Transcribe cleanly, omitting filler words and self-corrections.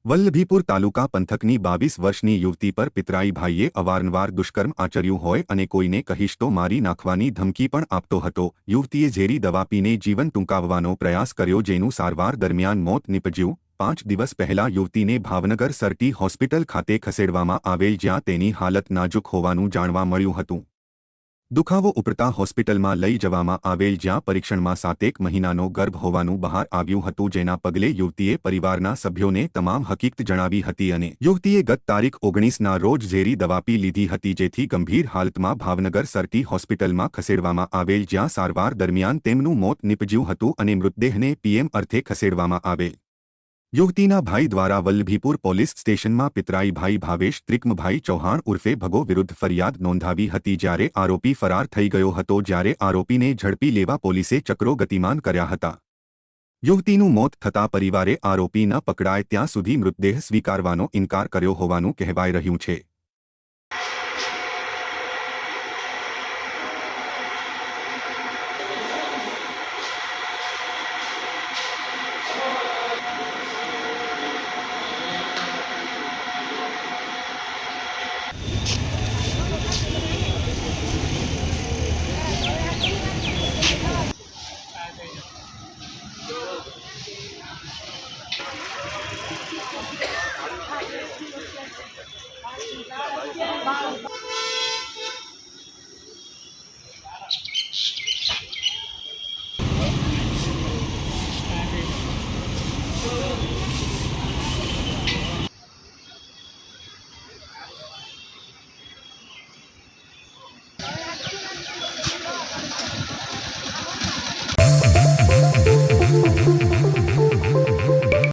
વલ્લભીપુર તાલુકા પંથકની 22 વર્ષની યુવતી પર પિતરાઈ ભાઈએ અવારનવાર દુષ્કર્મ આચર્યું હોય અને કોઈને કહીશ તો મારી નાખવાની ધમકી પણ આપતો હતો। યુવતીએ ઝેરી દવા પીને જીવન ટૂંકાવવાનો પ્રયાસ કર્યો, જેનું સારવાર દરમિયાન મોત નીપજ્યું। 5 દિવસ પહેલા યુવતીને ભાવનગર સરટી હોસ્પિટલ ખાતે ખસેડવામાં આવેલ, જ્યાં તેની હાલત નાજુક હોવાનું જાણવા મળ્યું હતું। દુખાવો ઉપડતા હોસ્પિટલમાં લઈ જવામાં આવેલ, જ્યાં પરીક્ષણમાં 7 મહિનાનો ગર્ભ હોવાનું બહાર આવ્યું હતું, જેના પગલે યુવતીએ પરિવારના સભ્યોને તમામ હકીકત જણાવી હતી અને યુવતીએ ગત તારીખ 19ના રોજ ઝેરી દવા પી લીધી હતી, જેથી ગંભીર હાલતમાં ભાવનગર સરટી હોસ્પિટલમાં ખસેડવામાં આવેલ, જ્યાં સારવાર દરમિયાન તેમનું મોત નીપજ્યું હતું અને મૃતદેહને પીએમ અર્થે ખસેડવામાં આવેલ। યુવતીના ભાઈ દ્વારા વલ્લભીપુર પોલીસ સ્ટેશનમાં પિતરાઈ ભાઈ ભાવેશ ત્રિકમભાઈ ચૌહાણ ઉર્ફે ભગો વિરુદ્ધ ફરિયાદ નોંધાવી હતી, જ્યારે આરોપી ફરાર થઈ ગયો હતો, જ્યારે આરોપીને ઝડપી લેવા પોલીસે ચક્રો ગતિમાન કર્યા હતા। યુવતીનું મોત થતાં પરિવારે આરોપી ન પકડાય ત્યાં સુધી મૃતદેહ સ્વીકારવાનો ઇનકાર કર્યો હોવાનું કહેવાઈ રહ્યું છે।